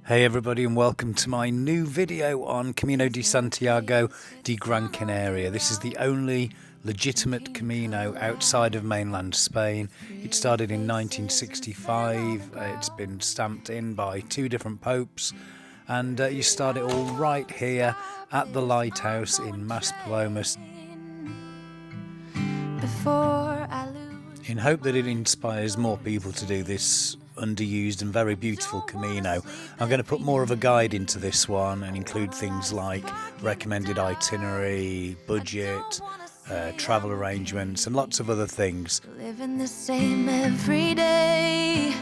Hey everybody, and welcome to my new video on Camino de Santiago de Gran Canaria. This is the only legitimate Camino outside of mainland Spain. It started in 1965, it's been stamped in by two different popes, and you start it all right here at the lighthouse in Maspolomas, in hope that it inspires more people to do this underused and very beautiful Camino. I'm going to put more of a guide into this one and include things like recommended itinerary, budget, travel arrangements and lots of other things. Living the same every day.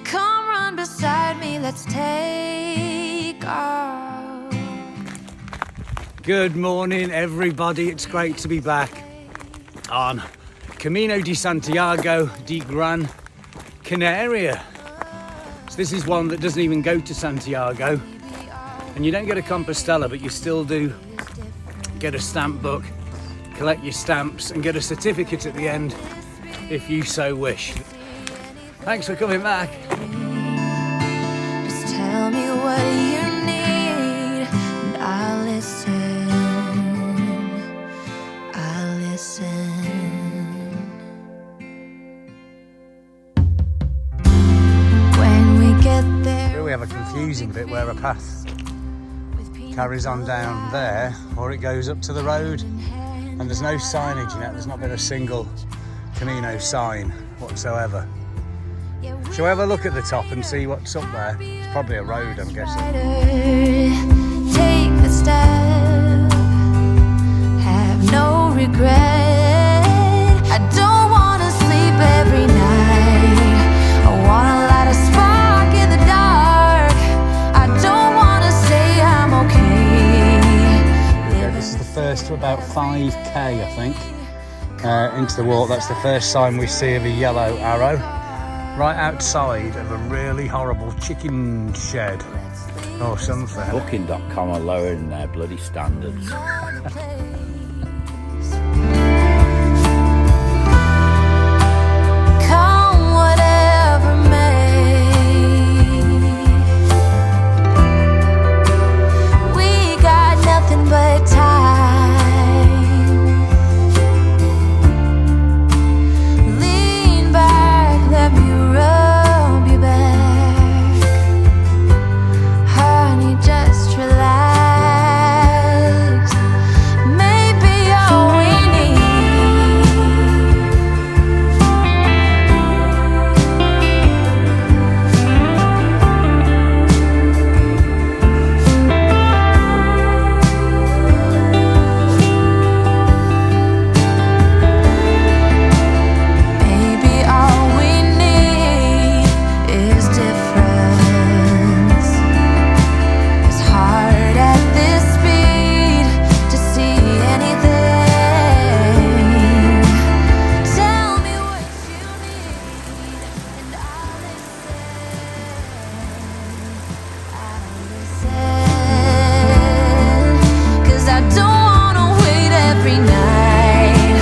Come run beside me, let's take off. Good morning everybody, it's great to be back on Camino de Santiago de Gran Canaria. So this is one that doesn't even go to Santiago, and you don't get a Compostela, but you still do get a stamp book, collect your stamps and get a certificate at the end if you so wish. Thanks for coming back. Just tell me what you need and I'll listen. I'll listen. Here we have a confusing bit where a path carries on down there, or it goes up to the road, and there's no signage yet. There's not been a single Camino sign whatsoever. Shall we have a look at the top and see what's up there? It's probably a road, I'm guessing. Take the step, have no regret. I don't want to sleep every night. I want to light a spark in the dark. I don't want to say I'm okay. Yeah, this is the first to about 5k, I think, into the walk. That's the first sign we see of a yellow arrow right outside of a really horrible chicken shed or something. Booking.com are lowering their bloody standards. Come whatever may, we got nothing but time. Lean back, let me rub you back. Honey, just relax. Maybe all we need is difference. It's hard at this speed to see anything. Tell me what you need and I'll listen. 'Cause I don't wanna wait every night.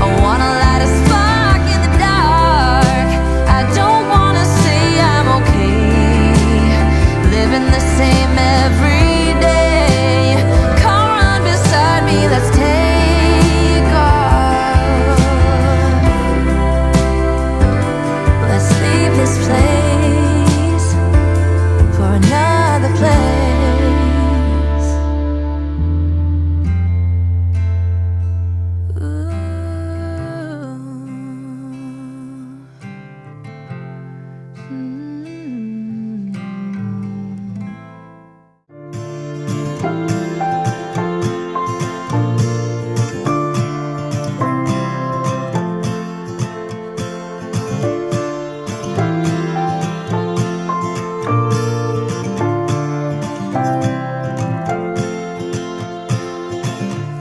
I wanna light a spark in the dark. I don't wanna say I'm okay. Living the same every day. Come run beside me, let's take off. Let's leave this place for another place.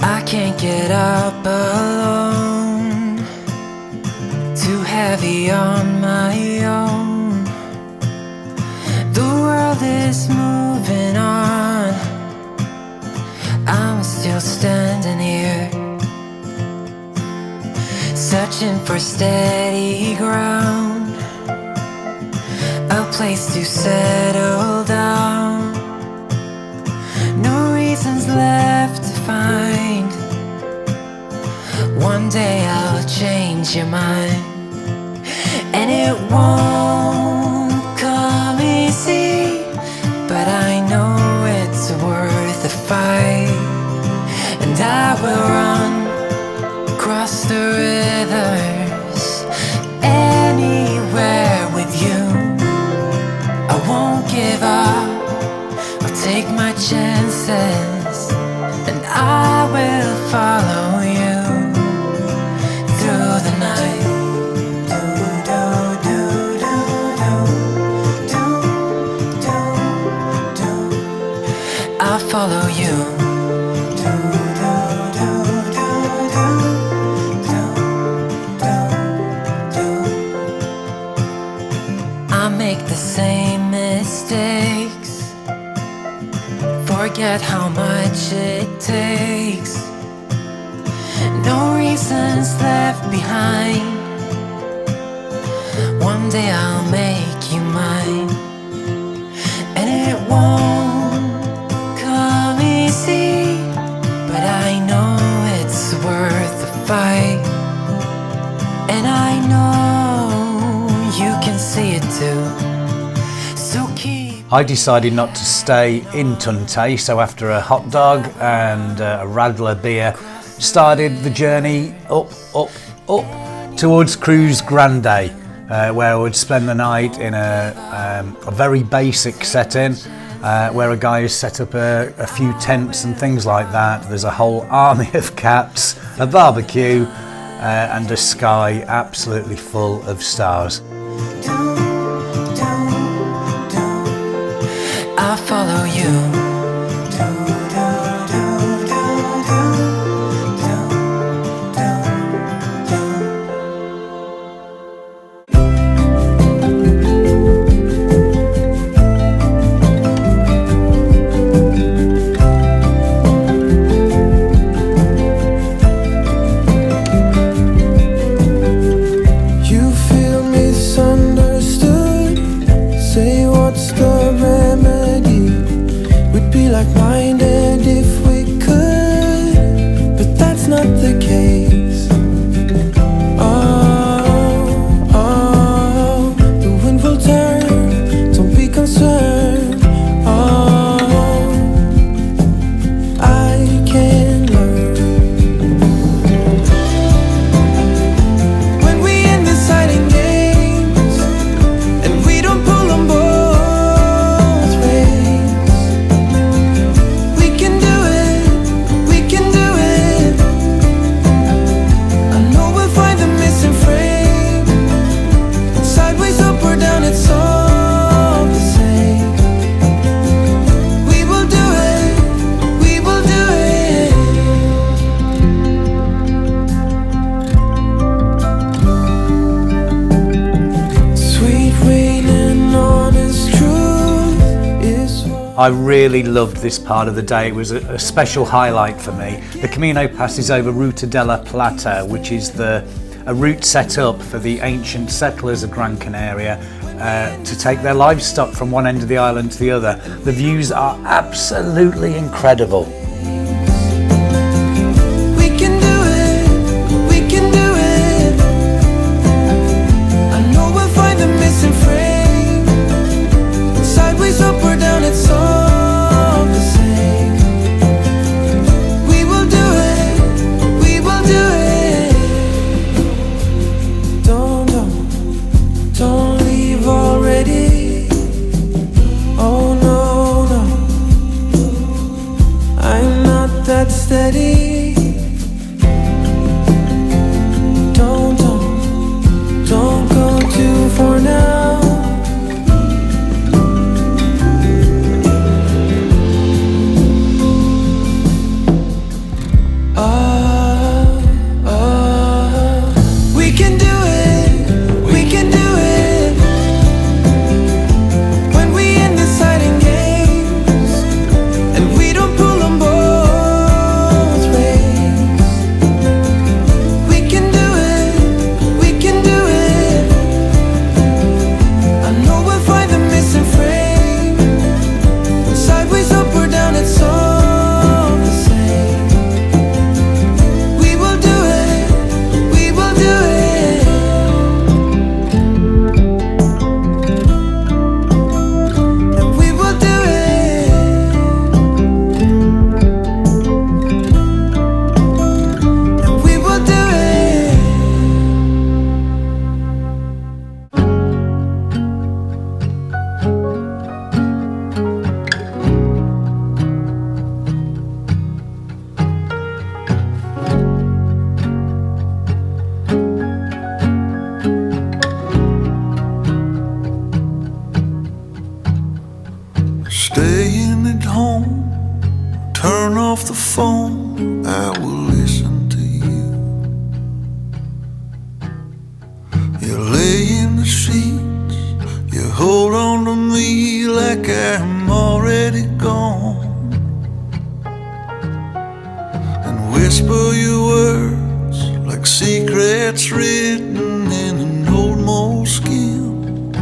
I can't get up alone, too heavy on my own. The world is moving on, I'm still standing here, searching for steady ground, a place to settle down. One day I'll change your mind, and it won't come easy, but I know it's worth the fight. And I will run across the rivers, anywhere with you. I won't give up, I'll take my chances, and I will follow you through the night. I'll follow you. I make the same mistakes, forget how much it takes. No reasons left behind. One day I'll make you mine, and it won't come easy, but I know it's worth the fight. And I know you can see it too, so keep. I decided not to stay in Tunte, so after a hot dog and a radler beer, started the journey up towards Cruz Grande, where I would spend the night in a very basic setting, where a guy has set up a few tents and things like that. There's a whole army of cats, a barbecue, and a sky absolutely full of stars. I'll follow you. I really loved this part of the day. It was a special highlight for me. The Camino passes over Ruta de la Plata, which is a route set up for the ancient settlers of Gran Canaria to take their livestock from one end of the island to the other. The views are absolutely incredible. I the sheets. You hold on to me like I'm already gone, and whisper your words like secrets written in an old moleskin.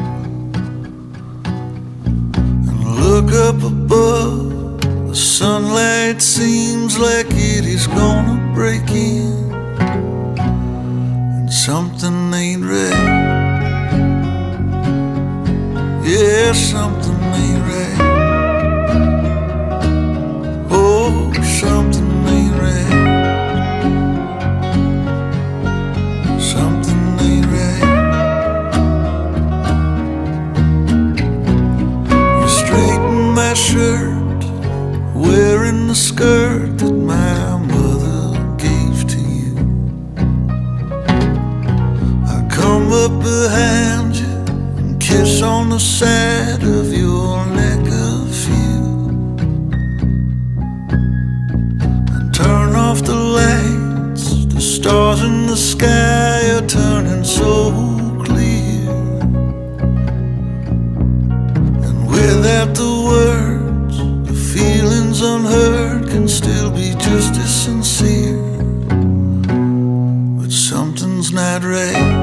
And look up above, the sunlight seems like it is gonna break in. Something ain't right. Yeah, something ain't right. Oh, something ain't right. Something ain't right. You straighten my shirt, wearing the skirt that my mother gave to you. Come up behind you and kiss on the side of your neck a few, and turn off the lights. The stars in the sky are turning so clear, and without the words, the feelings unheard can still be just as sincere. But something's not right.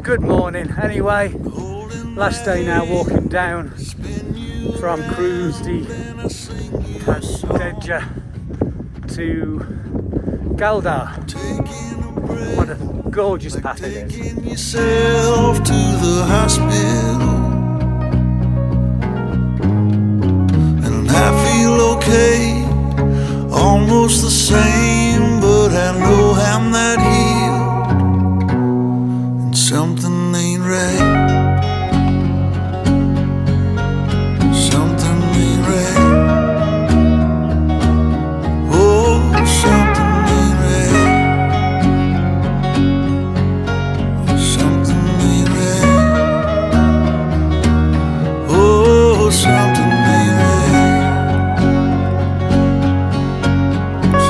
Good morning. Anyway, last day now walking down from Cruz de Tedeja to Galdar. What a gorgeous path it is. Taking yourself to the hospital, and I feel okay, almost the same, but I know I'm not healed. Something ain't right. Something ain't right. Oh, something ain't right. Something ain't right. Oh, something ain't right.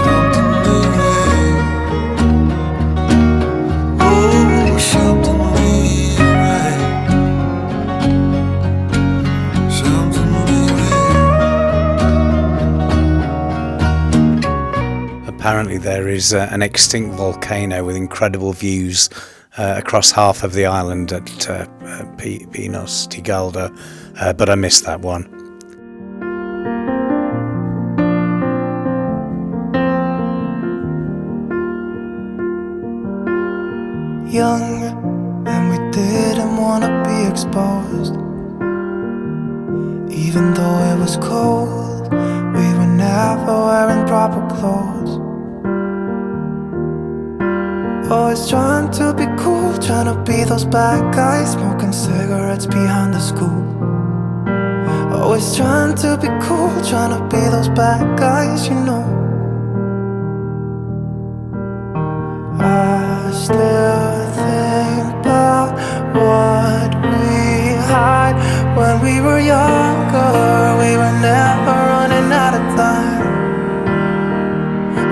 Something ain't right. Oh, something. Apparently there is an extinct volcano with incredible views across half of the island at Pinos de Galdar, but I missed that one. Young, and we didn't want to be exposed. Even though it was cold, we were never wearing proper clothes. Always trying to be cool, trying to be those bad guys, smoking cigarettes behind the school. Always trying to be cool, trying to be those bad guys, you know. I still think about what we had when we were younger. We were never running out of time,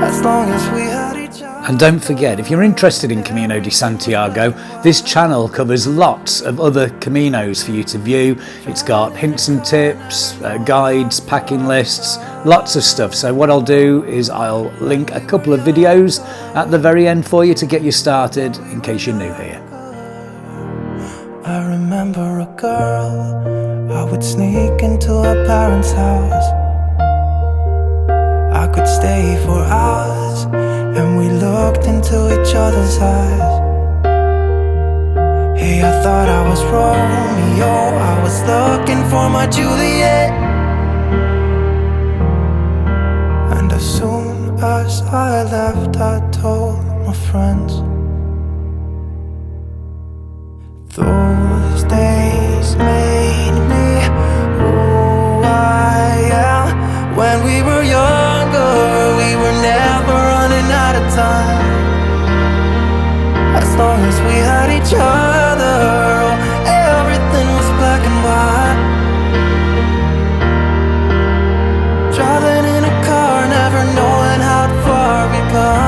as long as we had each other. And don't forget, if you're interested in Camino de Santiago, this channel covers lots of other Caminos for you to view. It's got hints and tips, guides, packing lists, lots of stuff. So what I'll do is I'll link a couple of videos at the very end for you to get you started in case you're new here. I remember a girl, I would sneak into her parents' house. I could stay for hours, and we looked into each other's eyes. was Romeo, I was looking for my Juliet. And as soon as I left, I told my friends. Those days made me who I am. When we were younger, we were never running out of time. As long as we had each other, oh, everything was black and white. Driving in a car, never knowing how far we got.